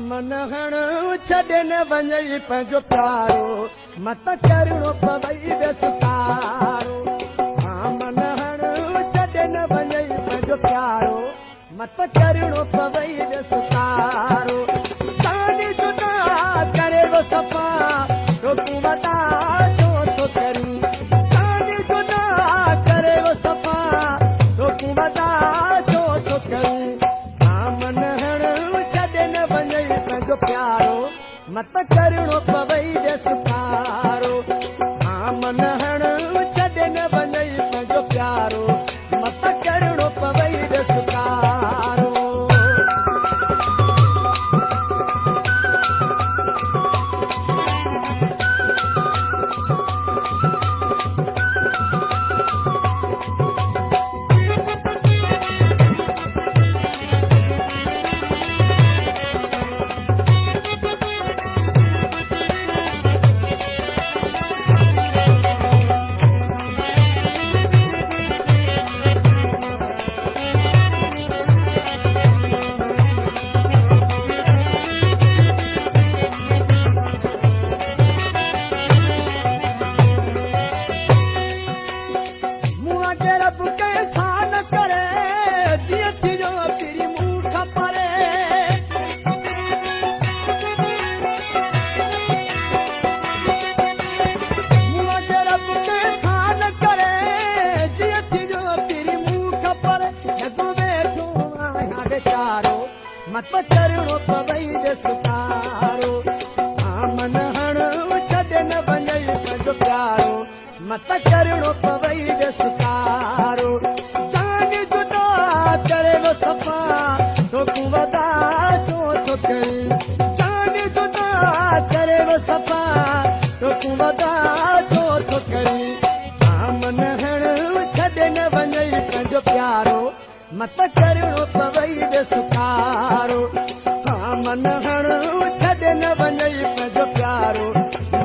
मन हण छॾे न वञई पंहिंजो प्यारो मत करिणो पवई बेसुकारो मन हण छॾे न वञई पंहिंजो प्यारो मत करिणो पवई बेसुकारो चांदी जुदा करे वो सफ़ा रोकू वदा छो थो करी चांदी जुदा करे वो सफ़ा रोकू वदा छो थो करी मन हण छॾे न वञई पंहिंजो प्यारो मत करिणो पवई बेसुकारो मन हण छॾे न वञई पंहिंजो प्यारो मत करिणो पवई बेसुकारो मत करिणो पवई बेसुकारो मन हण छॾे न वञई पंहिंजो प्यारो मत करिणो पवई बेसुकारो चांदी जुदा करे वो सफ़ा रोकू वदा छो थो करी चांदी जुदा करे वो सफ़ा रोकू वदा छो थो करी मन हण छॾे न वञई पंहिंजो प्यारो मत करिणो पवई बेसुकारो मन हण छॾे न वञई पंहिंजो प्यारो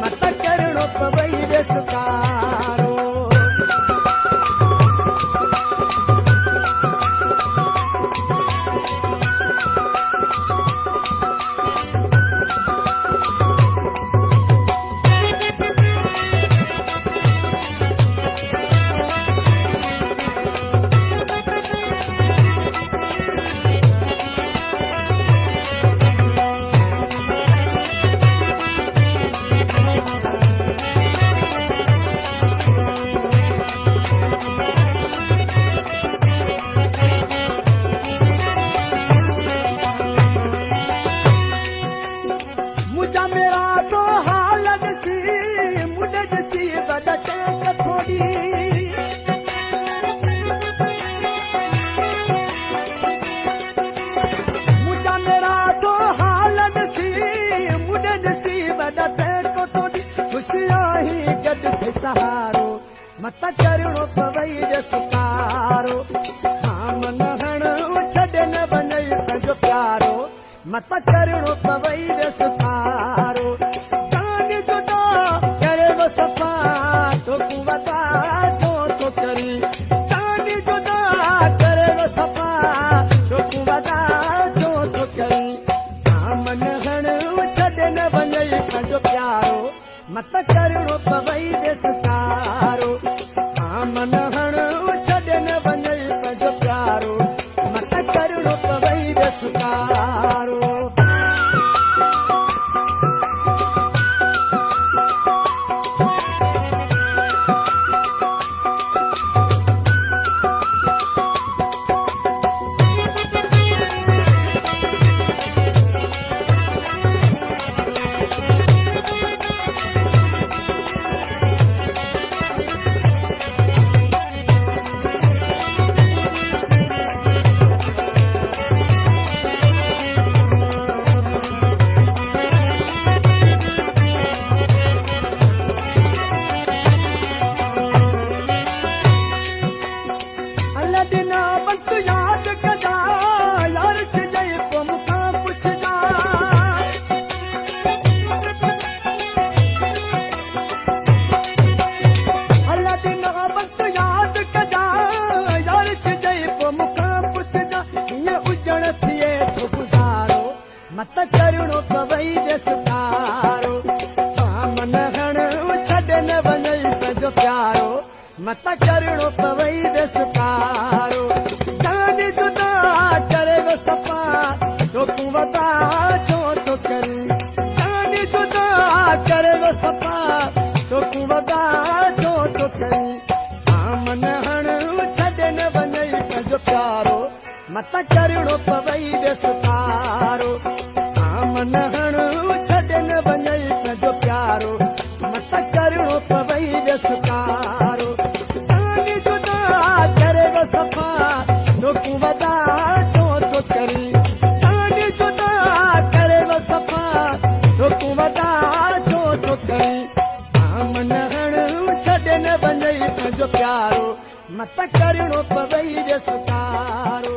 मत करिणो पवई बेसुकारो सहारो मत करिणो पवई बेसुकारो मन हण छॾे न वञई पंहिंजो प्यारो मत करिणो पवई बेसुकारो चांदी जुदा करे वो सफ़ा रोकू वदा छो थो करी चांदी जुदा करे वो सफ़ा रोकू वदा छो थो करी मन हण छॾे न वञई पंहिंजो प्यारो मत करिणो पवई बेसुकारो मन हण छॾे न वञई पंहिंजो प्यारो मत करिणो पवई बेसुकारो करिणो पवई विस्तारो मन हण छॾे न वञई पंहिंजो प्यारो मत करिणो पवई विस्तारो जान जुदा करे सफ़ा तो तूं वॾा छो थो करी जान जुदा करे सफ़ा तो तूं वॾा छो थो करी मन हण छॾे न वञई पंहिंजो प्यारो मत करिणो पवई विस्तारो मन हण छॾे न वञई पंहिंजो प्यारो मत करिणो पवई विस्तारो जान जुदा करे सफ़ा तो तूं वॾा छो थो करी जान जुदा करे सफ़ा तो तूं वॾा छो थो करी मन हण छॾे न वञई पंहिंजो प्यारो मत करिणो पवई विस्तारो